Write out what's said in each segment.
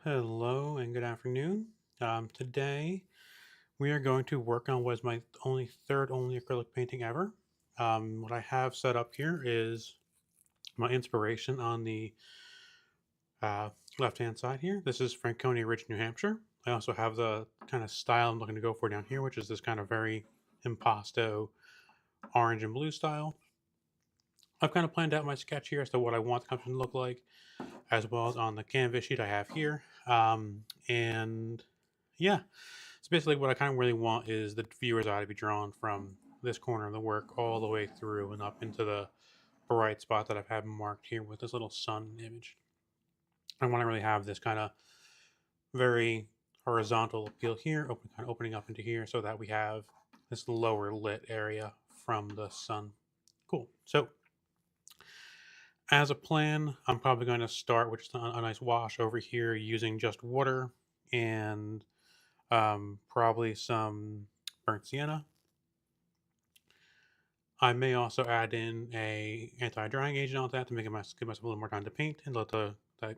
Hello and good afternoon. Today we are going to work on what is my only acrylic painting ever. What I have set up here is my inspiration on the uh, left hand side here. This is Franconia Ridge, New Hampshire. I also have the kind of style I'm looking to go for down here, which is this kind of very impasto orange and blue style. I've kind of planned out my sketch here as to what I want the company to look like, as well as on the canvas sheet I have here. And yeah, so basically, what I kind of really want is the viewer's eye to be drawn from this corner of the work all the way through and up into the bright spot that I've had marked here with this little sun image. I want to really have this kind of very horizontal appeal here, kind of opening up into here, so that we have this lower lit area from the sun. Cool. So as a plan, I'm probably going to start with just a nice wash over here using just water and probably some burnt sienna. I may also add in a anti-drying agent on that to give myself a little more time to paint and let the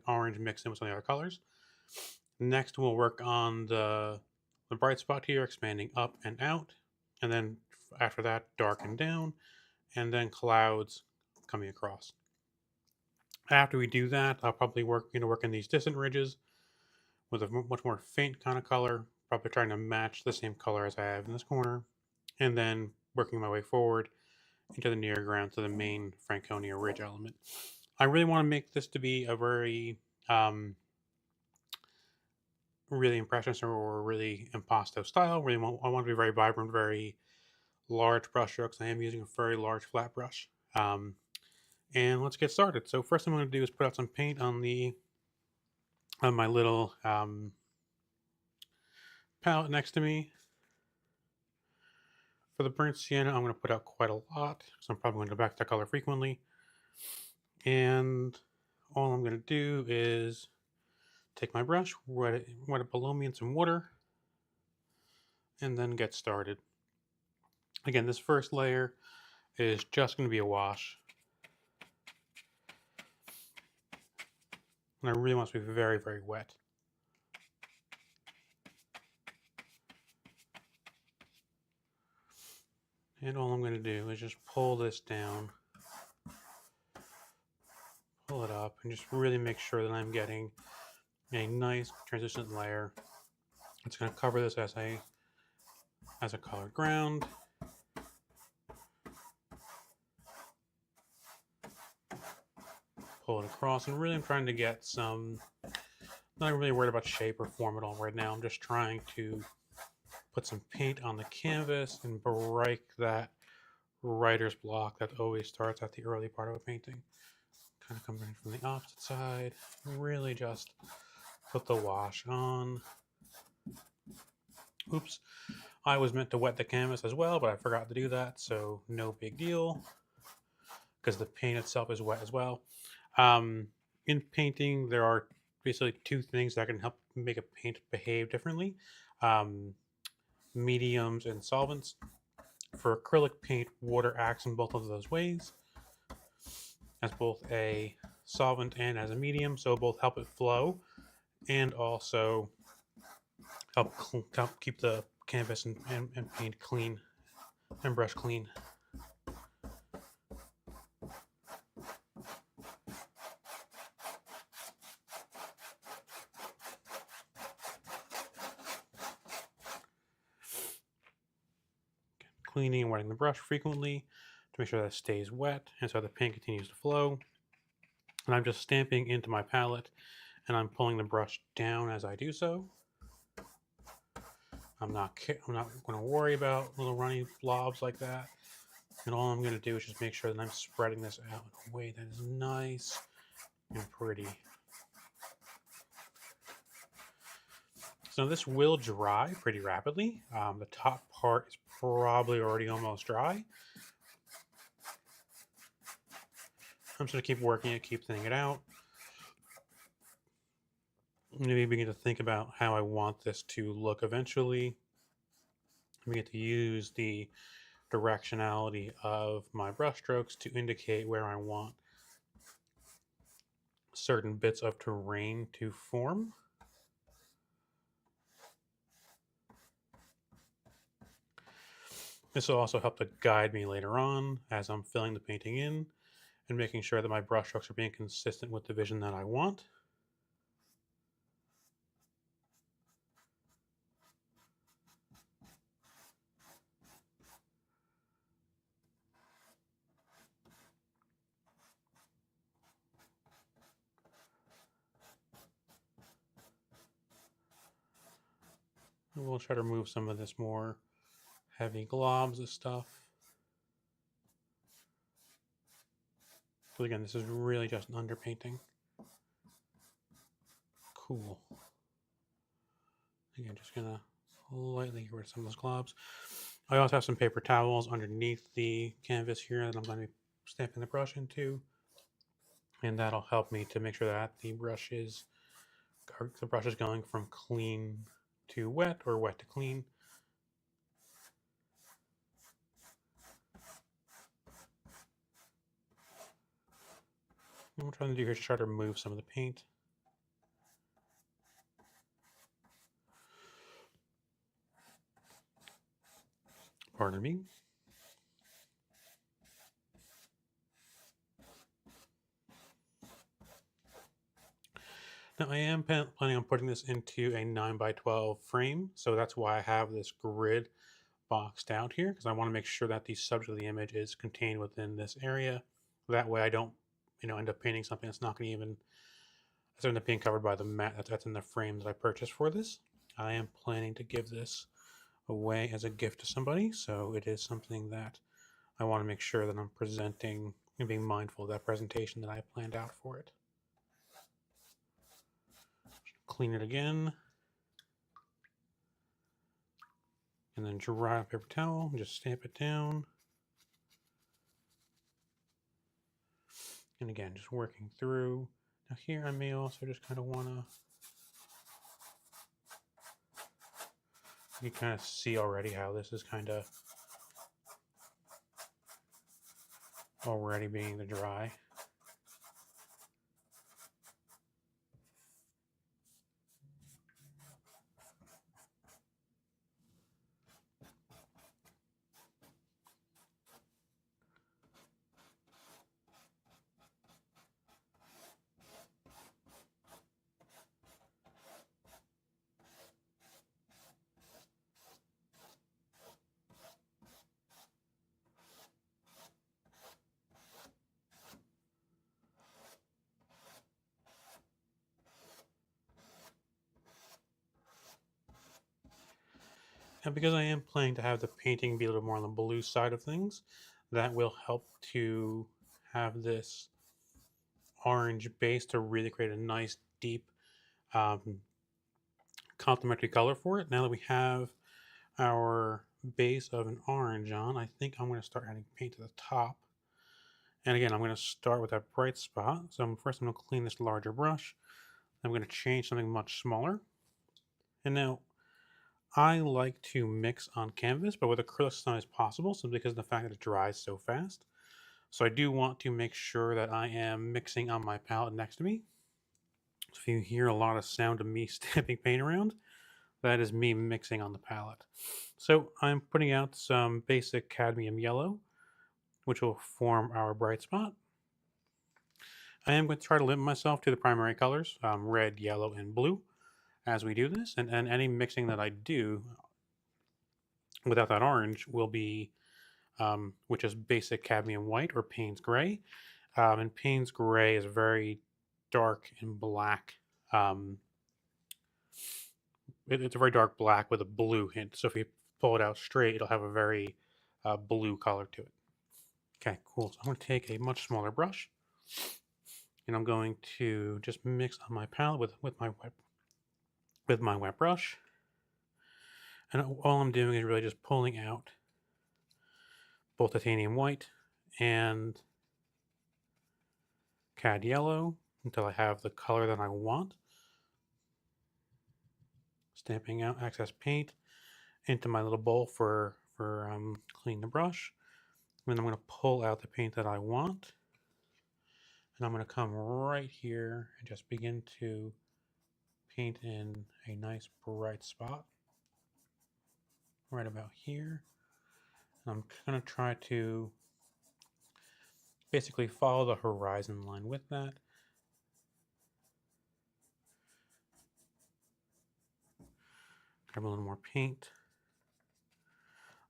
orange mix in with some of the other colors. Next, we'll work on the bright spot here, expanding up and out, and then after that, darken down, and then clouds coming across. After we do that, I'll probably work in these distant ridges with a much more faint kind of color, probably trying to match the same color as I have in this corner, and then working my way forward into the near ground to the main Franconia Ridge element. I really want to make this to be a very um, really impressionist or really impasto style. I want to be very vibrant, very large brush strokes. I am using a very large flat brush. And let's get started. So first thing I'm going to do is put out some paint on my little palette next to me. For the burnt sienna, I'm going to put out quite a lot, so I'm probably going to go back to that color frequently. And all I'm going to do is take my brush, wet it below me in some water, and then get started. Again, this first layer is just going to be a wash. And I really want it to be very, very wet. And all I'm going to do is just pull this down, pull it up, and just really make sure that I'm getting a nice translucent layer. It's going to cover this as a colored ground. Pull it across, and really I'm trying to get some, not really worried about shape or form at all right now. I'm just trying to put some paint on the canvas and break that writer's block that always starts at the early part of a painting. Kind of coming in from the opposite side. Really just put the wash on. Oops. I was meant to wet the canvas as well, but I forgot to do that, so no big deal because the paint itself is wet as well. In painting, there are basically two things that can help make a paint behave differently. Mediums and solvents. For acrylic paint, water acts in both of those ways as both a solvent and as a medium, so both help it flow and also help keep the canvas and paint clean and brush clean. Cleaning and wetting the brush frequently to make sure that it stays wet and so the paint continues to flow. And I'm just stamping into my palette and I'm pulling the brush down as I do so. I'm not going to worry about little runny blobs like that. And all I'm going to do is just make sure that I'm spreading this out in a way that is nice and pretty. So this will dry pretty rapidly. The top part is probably already almost dry. I'm just going to keep working it, keep thinning it out. Maybe begin to think about how I want this to look eventually. We get to use the directionality of my brush strokes to indicate where I want certain bits of terrain to form. This will also help to guide me later on as I'm filling the painting in and making sure that my brush strokes are being consistent with the vision that I want. And we'll try to remove some of this more heavy globs of stuff. But again, this is really just an underpainting. Cool. Again, just gonna lightly get rid of some of those globs. I also have some paper towels underneath the canvas here that I'm going to be stamping the brush into, and that'll help me to make sure that the brush is going from clean to wet or wet to clean. What I'm trying to do here is try to remove some of the paint. Pardon me. Now I am planning on putting this into a 9x12 frame, so that's why I have this grid boxed out here, because I want to make sure that the subject of the image is contained within this area. That way I don't, end up painting something that's not going to even end up being covered by the mat that's in the frame that I purchased for this. I am planning to give this away as a gift to somebody, so it is something that I want to make sure that I'm presenting and being mindful of that presentation that I planned out for it. Clean it again. And then dry a paper towel and just stamp it down. And again, just working through. Now here I may also just kind of want to, you kind of see already how this is kind of already beginning to dry. And because I am planning to have the painting be a little more on the blue side of things, that will help to have this orange base to really create a nice deep complementary color for it. Now that we have our base of an orange on, I think I'm going to start adding paint to the top. And again, I'm going to start with that bright spot. So first I'm going to clean this larger brush. I'm going to change something much smaller. And now I like to mix on canvas, but with acrylic as not as possible, simply because of the fact that it dries so fast. So I do want to make sure that I am mixing on my palette next to me. So if you hear a lot of sound of me stamping paint around, that is me mixing on the palette. So I'm putting out some basic cadmium yellow, which will form our bright spot. I am going to try to limit myself to the primary colors, red, yellow, and blue, as we do this. And any mixing that I do without that orange will be which is basic cadmium white or Payne's gray. And Payne's gray is very dark and black. It's a very dark black with a blue hint. So if you pull it out straight, it'll have a very blue color to it. Okay, cool. So I'm going to take a much smaller brush, and I'm going to just mix on my palette with my wet brush. And all I'm doing is really just pulling out both titanium white and cad yellow until I have the color that I want. Stamping out excess paint into my little bowl for cleaning the brush. And then I'm going to pull out the paint that I want. And I'm going to come right here and just begin to paint in a nice bright spot right about here. I'm going to try to basically follow the horizon line with that. Grab a little more paint.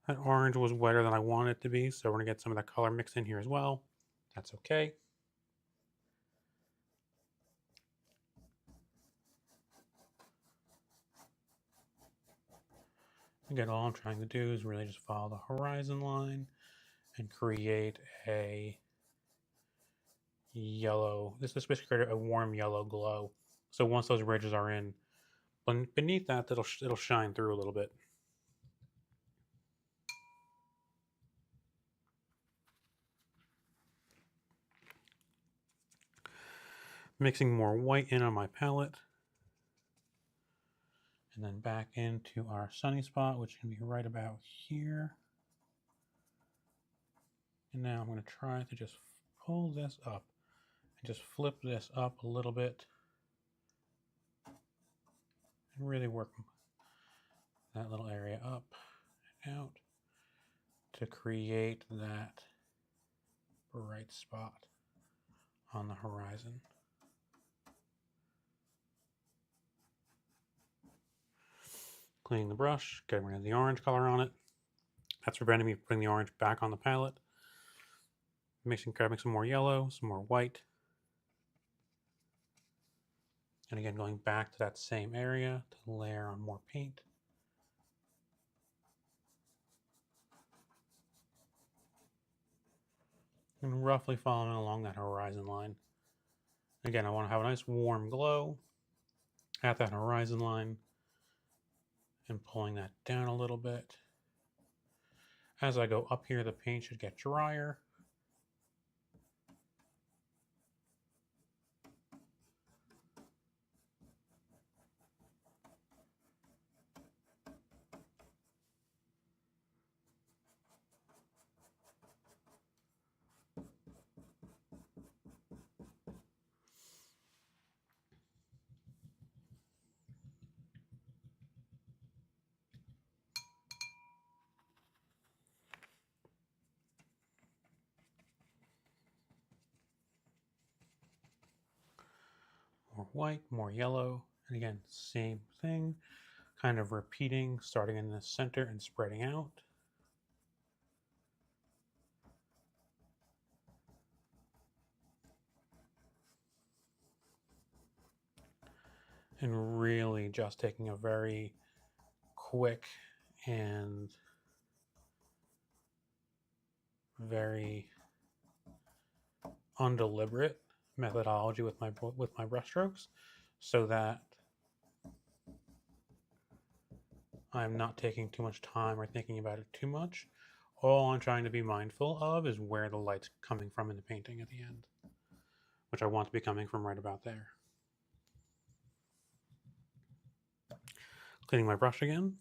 That orange was wetter than I wanted it to be, so we're going to get some of that color mixed in here as well. That's okay. Again, all I'm trying to do is really just follow the horizon line and create a yellow. This is basically create a warm yellow glow. So once those ridges are in, beneath that, it'll shine through a little bit. Mixing more white in on my palette. And then back into our sunny spot, which can be right about here. And now I'm going to try to just pull this up and just flip this up a little bit and really work that little area up and out to create that bright spot on the horizon. Cleaning the brush, getting rid of the orange color on it. That's preventing me from putting the orange back on the palette. Grabbing some more yellow, some more white. And again, going back to that same area to layer on more paint. And roughly following along that horizon line. Again, I want to have a nice warm glow at that horizon line and pulling that down a little bit. As I go up here, the paint should get drier. More white, more yellow, and again, same thing, kind of repeating, starting in the center and spreading out. And really just taking a very quick and very undeliberate methodology with my brush strokes, so that I'm not taking too much time or thinking about it too much. All I'm trying to be mindful of is where the light's coming from in the painting at the end, which I want to be coming from right about there. Cleaning my brush again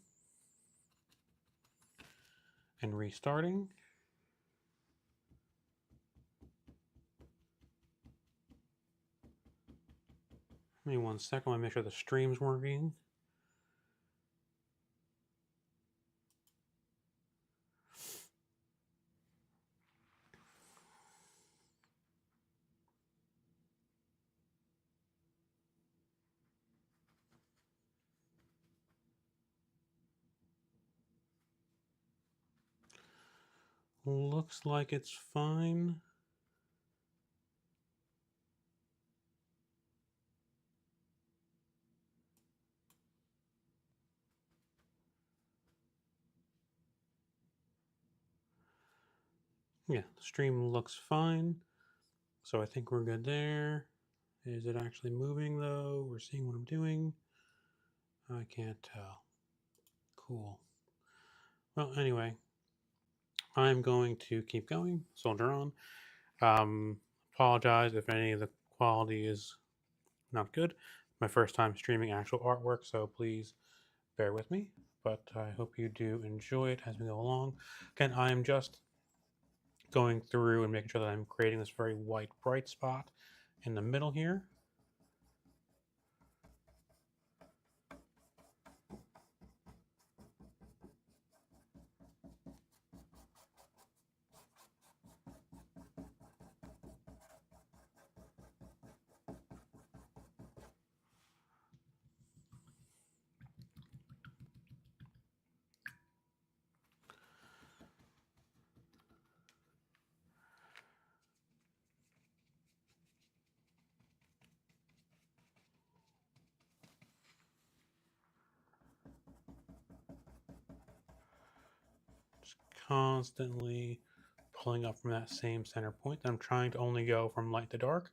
and restarting. Give me 1 second, I want to make sure the stream's working. Looks like it's fine. Yeah, the stream looks fine. So I think we're good there. Is it actually moving though? We're seeing what I'm doing. I can't tell. Cool. Well, anyway, I'm going to keep going. Soldier on. Apologize if any of the quality is not good. My first time streaming actual artwork, so please bear with me. But I hope you do enjoy it as we go along. Again, I'm just going through and making sure that I'm creating this very white bright spot in the middle here. constantly pulling up from that same center point. I'm trying to only go from light to dark,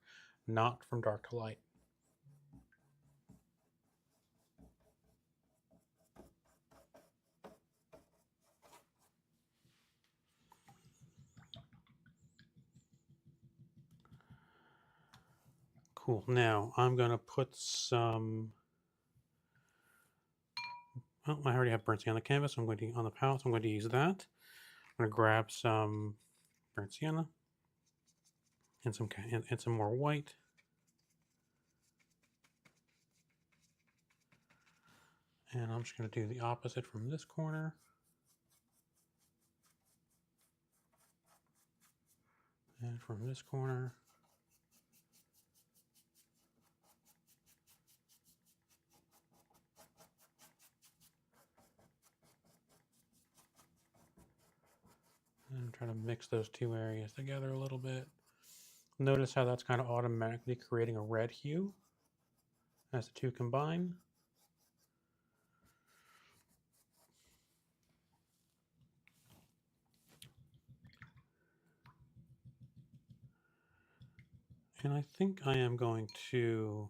not from dark to light. Cool. Now I'm going to put some. Oh, I already have burnt sienna on the canvas. So I'm going to on the palette. So I'm going to use that. I'm going to grab some burnt sienna and some more white. And I'm just going to do the opposite from this corner. And from this corner. And try to mix those two areas together a little bit. Notice how that's kind of automatically creating a red hue as the two combine. And I think I am going to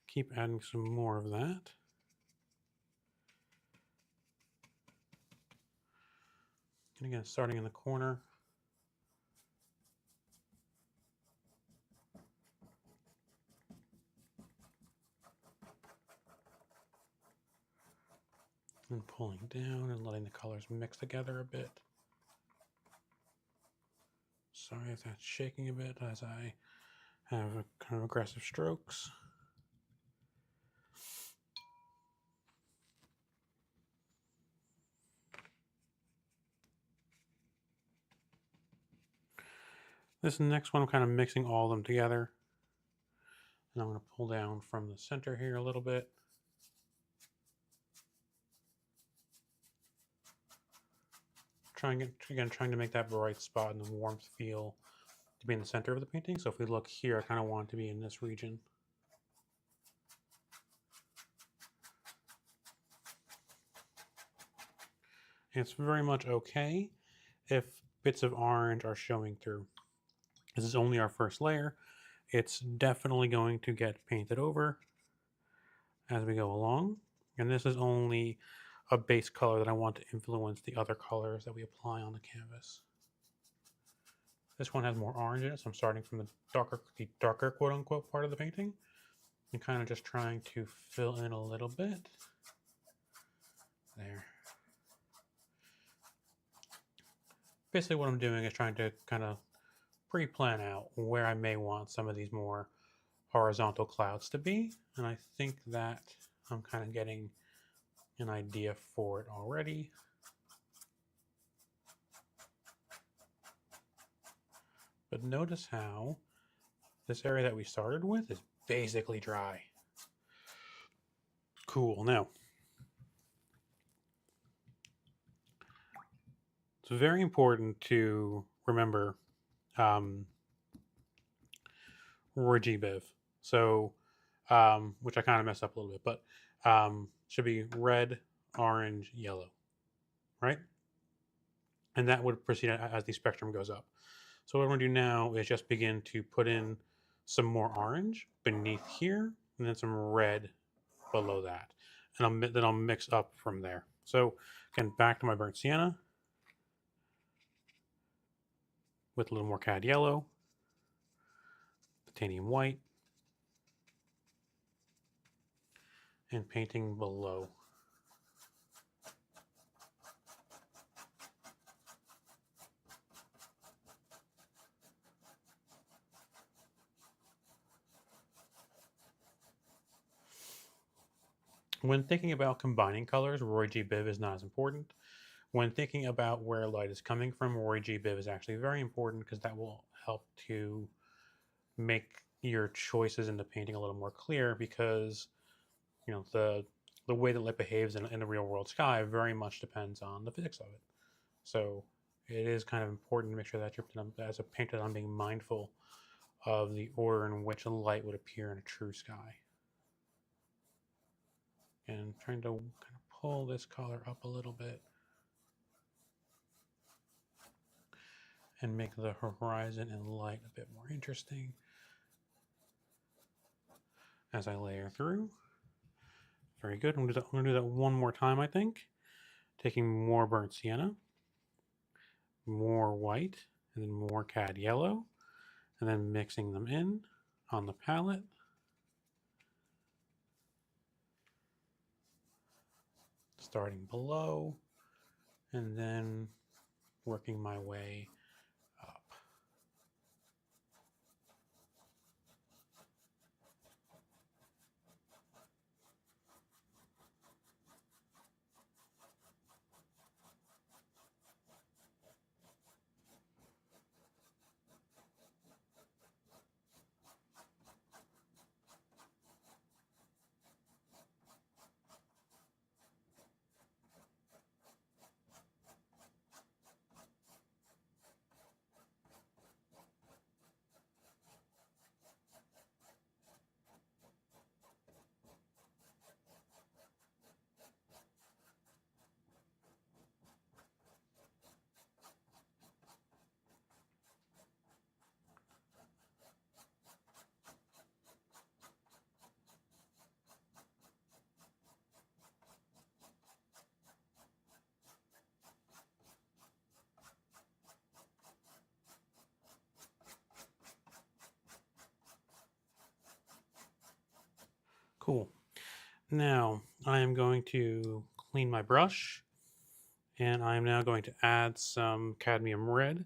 keep adding some more of that. And again, starting in the corner. And pulling down and letting the colors mix together a bit. Sorry if that's shaking a bit as I have a kind of aggressive strokes. This next one, I'm kind of mixing all of them together. And I'm going to pull down from the center here a little bit. Trying to make that bright spot and the warmth feel to be in the center of the painting. So if we look here, I kind of want it to be in this region. And it's very much okay if bits of orange are showing through. This is only our first layer. It's definitely going to get painted over as we go along. And this is only a base color that I want to influence the other colors that we apply on the canvas. This one has more orange in it, so I'm starting from the darker quote unquote part of the painting and kind of just trying to fill in a little bit. There. Basically what I'm doing is trying to kind of pre-plan out where I may want some of these more horizontal clouds to be, and I think that I'm kind of getting an idea for it already. But notice how this area that we started with is basically dry. Cool. Now, it's very important to remember Roy G. Biv. So, which I kind of messed up a little bit, but should be red, orange, yellow, right? And that would proceed as the spectrum goes up. So what I'm going to do now is just begin to put in some more orange beneath here, and then some red below that. And then I'll mix up from there. So again, back to my burnt sienna with a little more cad yellow, titanium white, and painting below. When thinking about combining colors, Roy G. Biv is not as important. When thinking about where light is coming from, Roy G. Biv is actually very important because that will help to make your choices in the painting a little more clear, because you know the way that light behaves in the real world sky very much depends on the physics of it. So it is kind of important to make sure that you're, as a painter, I'm being mindful of the order in which light would appear in a true sky. And trying to kind of pull this color up a little bit. and make the horizon and light a bit more interesting as I layer through. Very good. I'm going to do that one more time, I think. Taking more burnt sienna, more white, and then more cad yellow, and then mixing them in on the palette. Starting below, and then working my way up. Cool. Now I am going to clean my brush, and I am now going to add some cadmium red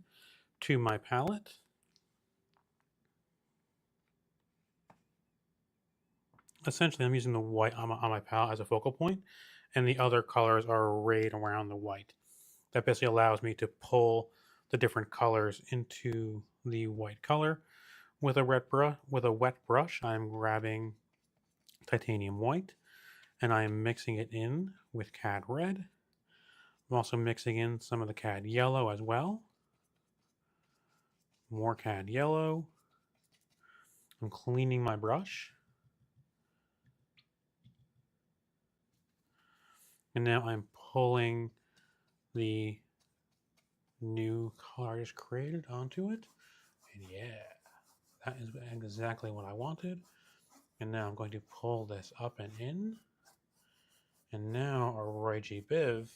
to my palette. Essentially, I'm using the white on my palette as a focal point, and the other colors are arrayed around the white. That basically allows me to pull the different colors into the white color. With a wet brush, I'm grabbing titanium white, and I am mixing it in with cad red. I'm also mixing in some of the cad yellow as well. More cad yellow. I'm cleaning my brush. And now I'm pulling the new color I just created onto it. And yeah, that is exactly what I wanted. And now I'm going to pull this up and in. And now our Roy G. Biv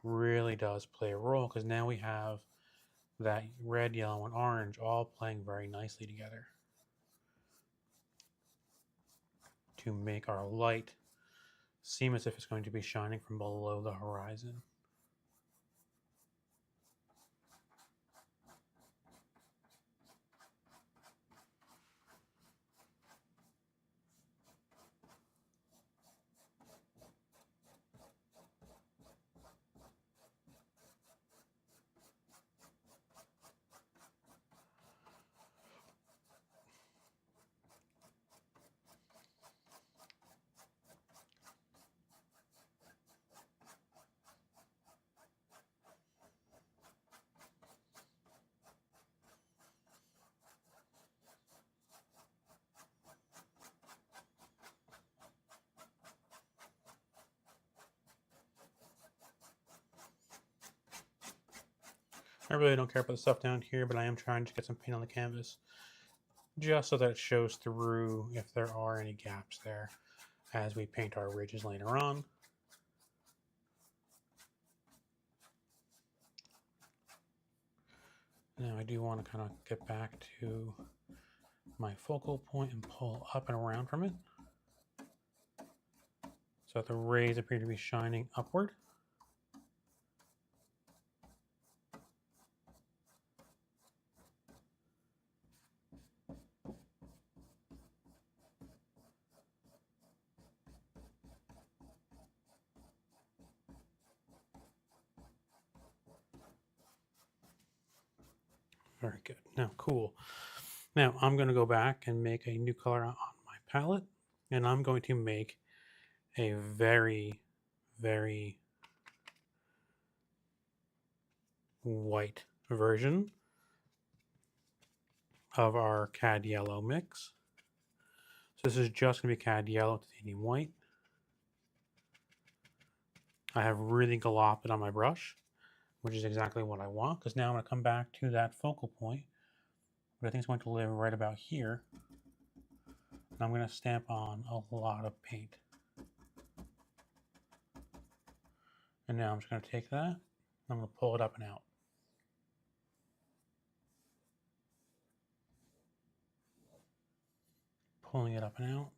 really does play a role, because now we have that red, yellow, and orange all playing very nicely together to make our light seem as if it's going to be shining from below the horizon. I really don't care about the stuff down here, but I am trying to get some paint on the canvas just so that it shows through if there are any gaps there as we paint our ridges later on. Now I do want to kind of get back to my focal point and pull up and around from it so that the rays appear to be shining upward. Very good. Now, cool. Now I'm going to go back and make a new color on my palette, and I'm going to make a very, very white version of our cad yellow mix. So this is just going to be cad yellow, titanium white. I have really glopped it on my brush, which is exactly what I want, because now I'm going to come back to that focal point, but I think it's going to live right about here. And I'm going to stamp on a lot of paint. And now I'm just going to take that, I'm going to pull it up and out. Pulling it up and out.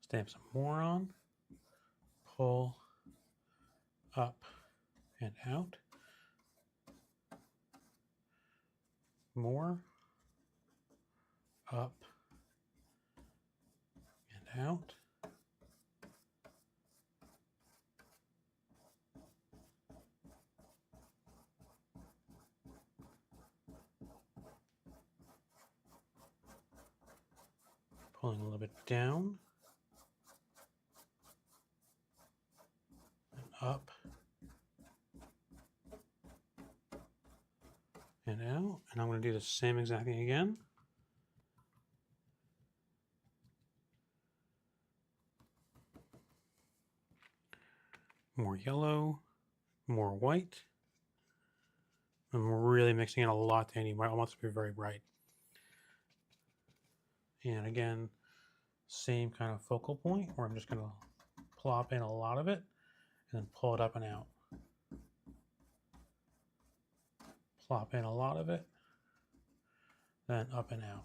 Stamp some more on. Pull up and out. More. Up and out. Pulling a little bit down. And up. And out. And I'm going to do the same exact thing again. More yellow, more white. I'm really mixing in a lot to any. I want this to be very bright. And again, same kind of focal point where I'm just going to plop in a lot of it and then pull it up and out. Plop in a lot of it, then up and out.